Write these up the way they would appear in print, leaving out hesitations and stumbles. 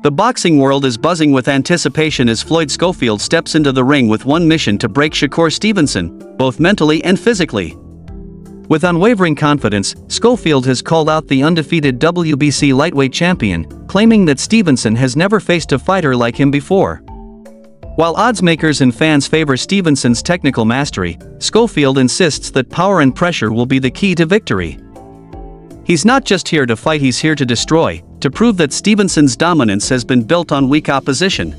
The boxing world is buzzing with anticipation as Floyd Schofield steps into the ring with one mission to break Shakur Stevenson, both mentally and physically. With unwavering confidence, Schofield has called out the undefeated WBC lightweight champion, claiming that Stevenson has never faced a fighter like him before. While oddsmakers and fans favor Stevenson's technical mastery, Schofield insists that power and pressure will be the key to victory. He's not just here to fight, he's here to destroy, to prove that Stevenson's dominance has been built on weak opposition.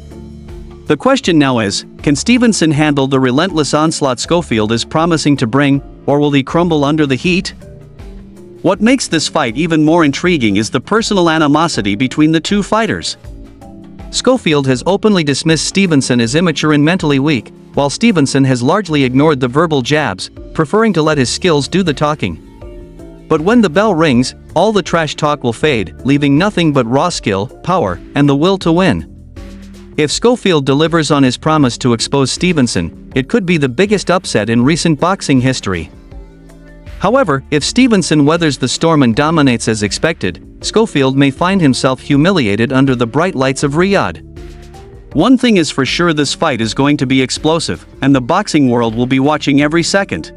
The question now is, can Stevenson handle the relentless onslaught Schofield is promising to bring, or will he crumble under the heat? What makes this fight even more intriguing is the personal animosity between the two fighters. Schofield has openly dismissed Stevenson as immature and mentally weak, while Stevenson has largely ignored the verbal jabs, preferring to let his skills do the talking. But when the bell rings, all the trash talk will fade, leaving nothing but raw skill, power, and the will to win. If Schofield delivers on his promise to expose Stevenson, it could be the biggest upset in recent boxing history. However, if Stevenson weathers the storm and dominates as expected, Schofield may find himself humiliated under the bright lights of Riyadh. One thing is for sure, this fight is going to be explosive, and the boxing world will be watching every second.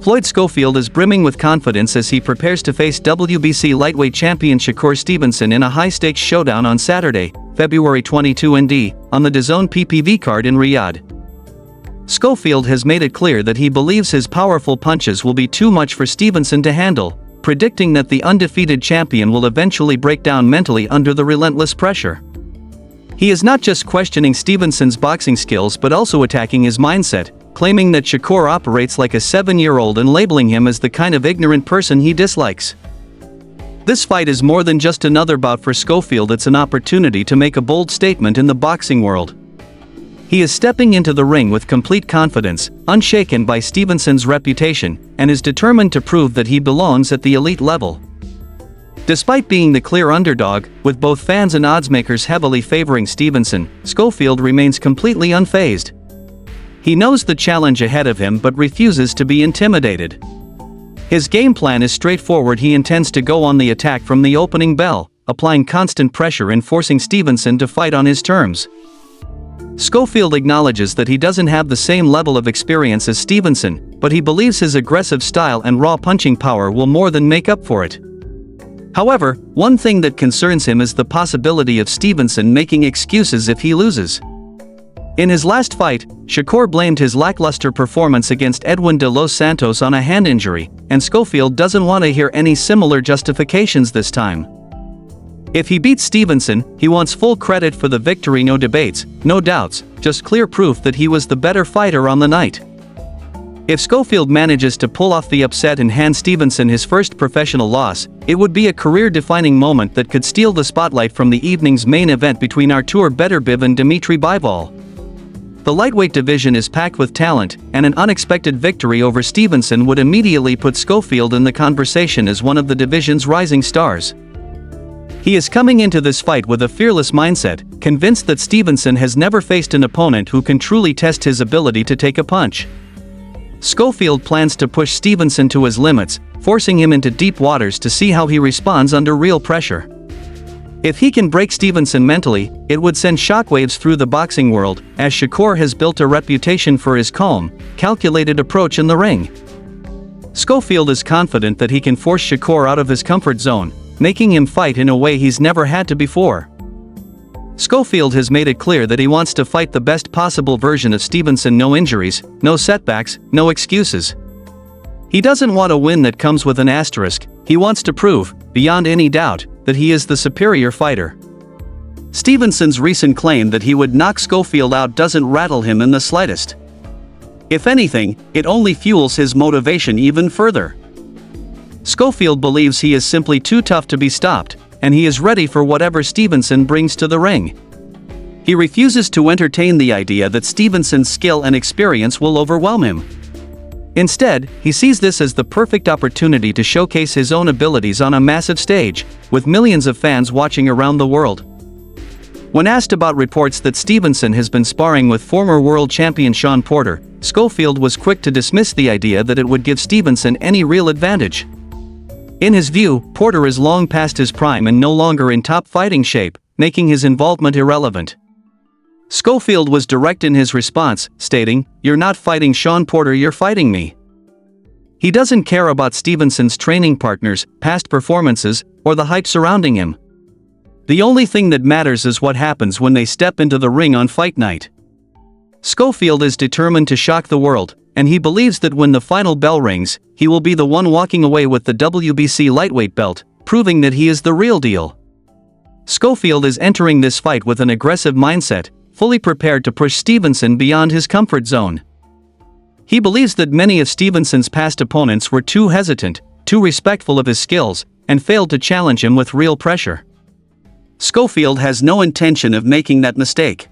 Floyd Schofield is brimming with confidence as he prepares to face WBC lightweight champion Shakur Stevenson in a high-stakes showdown on Saturday, February 22 on the DAZN PPV card in Riyadh. Schofield has made it clear that he believes his powerful punches will be too much for Stevenson to handle, predicting that the undefeated champion will eventually break down mentally under the relentless pressure. He is not just questioning Stevenson's boxing skills but also attacking his mindset, claiming that Shakur operates like a 7-year-old and labeling him as the kind of ignorant person he dislikes. This fight is more than just another bout for Schofield, it's an opportunity to make a bold statement in the boxing world. He is stepping into the ring with complete confidence, unshaken by Stevenson's reputation, and is determined to prove that he belongs at the elite level. Despite being the clear underdog, with both fans and oddsmakers heavily favoring Stevenson, Schofield remains completely unfazed. He knows the challenge ahead of him but refuses to be intimidated. His game plan is straightforward. He intends to go on the attack from the opening bell, applying constant pressure and forcing Stevenson to fight on his terms. Schofield acknowledges that he doesn't have the same level of experience as Stevenson, but he believes his aggressive style and raw punching power will more than make up for it. However, one thing that concerns him is the possibility of Stevenson making excuses if he loses. In his last fight, Shakur blamed his lackluster performance against Edwin de los Santos on a hand injury, and Schofield doesn't want to hear any similar justifications this time. If he beats Stevenson, he wants full credit for the victory, no debates, no doubts, just clear proof that he was the better fighter on the night. If Schofield manages to pull off the upset and hand Stevenson his first professional loss, it would be a career-defining moment that could steal the spotlight from the evening's main event between Artur Beterbiev and Dmitry Bivol. The lightweight division is packed with talent, and an unexpected victory over Stevenson would immediately put Schofield in the conversation as one of the division's rising stars. He is coming into this fight with a fearless mindset, convinced that Stevenson has never faced an opponent who can truly test his ability to take a punch. Schofield plans to push Stevenson to his limits, forcing him into deep waters to see how he responds under real pressure. If he can break Stevenson mentally, it would send shockwaves through the boxing world, as Shakur has built a reputation for his calm, calculated approach in the ring. Schofield is confident that he can force Shakur out of his comfort zone, making him fight in a way he's never had to before. Schofield has made it clear that he wants to fight the best possible version of Stevenson, no injuries, no setbacks, no excuses. He doesn't want a win that comes with an asterisk, he wants to prove, beyond any doubt, that he is the superior fighter. Stevenson's recent claim that he would knock Schofield out doesn't rattle him in the slightest. If anything, it only fuels his motivation even further. Schofield believes he is simply too tough to be stopped, and he is ready for whatever Stevenson brings to the ring. He refuses to entertain the idea that Stevenson's skill and experience will overwhelm him. Instead, he sees this as the perfect opportunity to showcase his own abilities on a massive stage, with millions of fans watching around the world. When asked about reports that Stevenson has been sparring with former world champion Shawn Porter, Schofield was quick to dismiss the idea that it would give Stevenson any real advantage. In his view, Porter is long past his prime and no longer in top fighting shape, making his involvement irrelevant. Schofield was direct in his response, stating, "You're not fighting Sean Porter, you're fighting me." He doesn't care about Stevenson's training partners, past performances, or the hype surrounding him. The only thing that matters is what happens when they step into the ring on fight night. Schofield is determined to shock the world, and he believes that when the final bell rings, he will be the one walking away with the WBC lightweight belt, proving that he is the real deal. Schofield is entering this fight with an aggressive mindset, fully prepared to push Stevenson beyond his comfort zone. He believes that many of Stevenson's past opponents were too hesitant, too respectful of his skills, and failed to challenge him with real pressure. Schofield has no intention of making that mistake.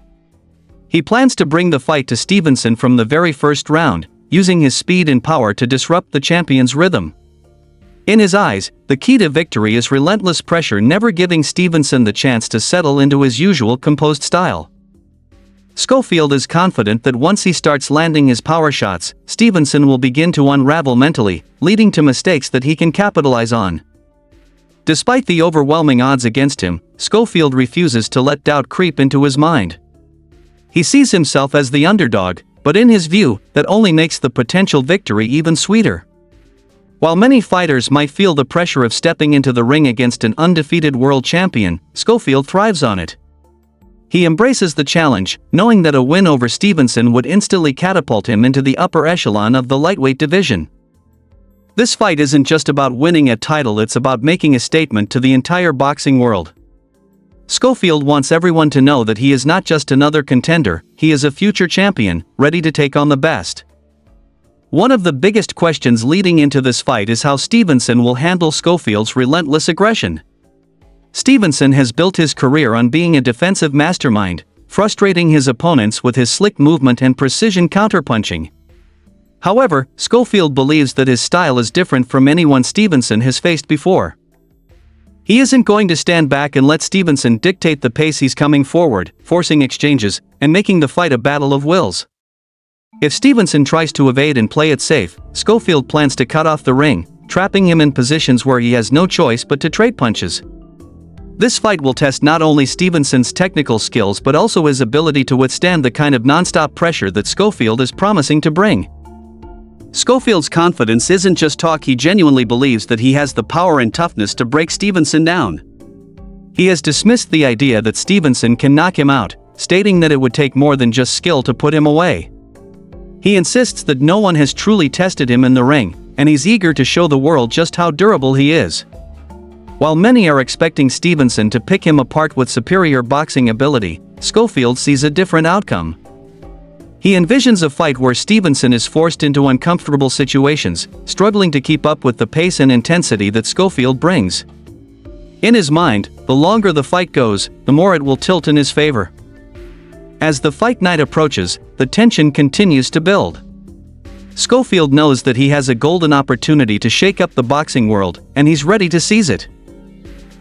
He plans to bring the fight to Stevenson from the very first round, using his speed and power to disrupt the champion's rhythm. In his eyes, the key to victory is relentless pressure, never giving Stevenson the chance to settle into his usual composed style. Schofield is confident that once he starts landing his power shots, Stevenson will begin to unravel mentally, leading to mistakes that he can capitalize on. Despite the overwhelming odds against him, Schofield refuses to let doubt creep into his mind. He sees himself as the underdog, but in his view, that only makes the potential victory even sweeter. While many fighters might feel the pressure of stepping into the ring against an undefeated world champion, Schofield thrives on it. He embraces the challenge, knowing that a win over Stevenson would instantly catapult him into the upper echelon of the lightweight division. This fight isn't just about winning a title, it's about making a statement to the entire boxing world. Schofield wants everyone to know that he is not just another contender, he is a future champion, ready to take on the best. One of the biggest questions leading into this fight is how Stevenson will handle Schofield's relentless aggression. Stevenson has built his career on being a defensive mastermind, frustrating his opponents with his slick movement and precision counterpunching. However, Schofield believes that his style is different from anyone Stevenson has faced before. He isn't going to stand back and let Stevenson dictate the pace. He's coming forward, forcing exchanges, and making the fight a battle of wills. If Stevenson tries to evade and play it safe, Schofield plans to cut off the ring, trapping him in positions where he has no choice but to trade punches. This fight will test not only Stevenson's technical skills but also his ability to withstand the kind of non-stop pressure that Schofield is promising to bring. Schofield's confidence isn't just talk, he genuinely believes that he has the power and toughness to break Stevenson down. He has dismissed the idea that Stevenson can knock him out, stating that it would take more than just skill to put him away. He insists that no one has truly tested him in the ring, and he's eager to show the world just how durable he is. While many are expecting Stevenson to pick him apart with superior boxing ability, Schofield sees a different outcome. He envisions a fight where Stevenson is forced into uncomfortable situations, struggling to keep up with the pace and intensity that Schofield brings. In his mind, the longer the fight goes, the more it will tilt in his favor. As the fight night approaches, the tension continues to build. Schofield knows that he has a golden opportunity to shake up the boxing world, and he's ready to seize it.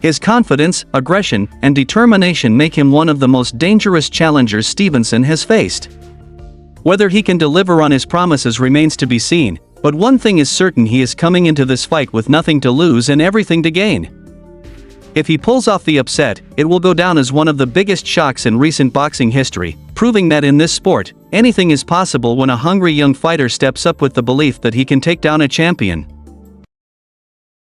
His confidence, aggression, and determination make him one of the most dangerous challengers Stevenson has faced. Whether he can deliver on his promises remains to be seen, but one thing is certain: he is coming into this fight with nothing to lose and everything to gain. If he pulls off the upset, it will go down as one of the biggest shocks in recent boxing history, proving that in this sport, anything is possible when a hungry young fighter steps up with the belief that he can take down a champion.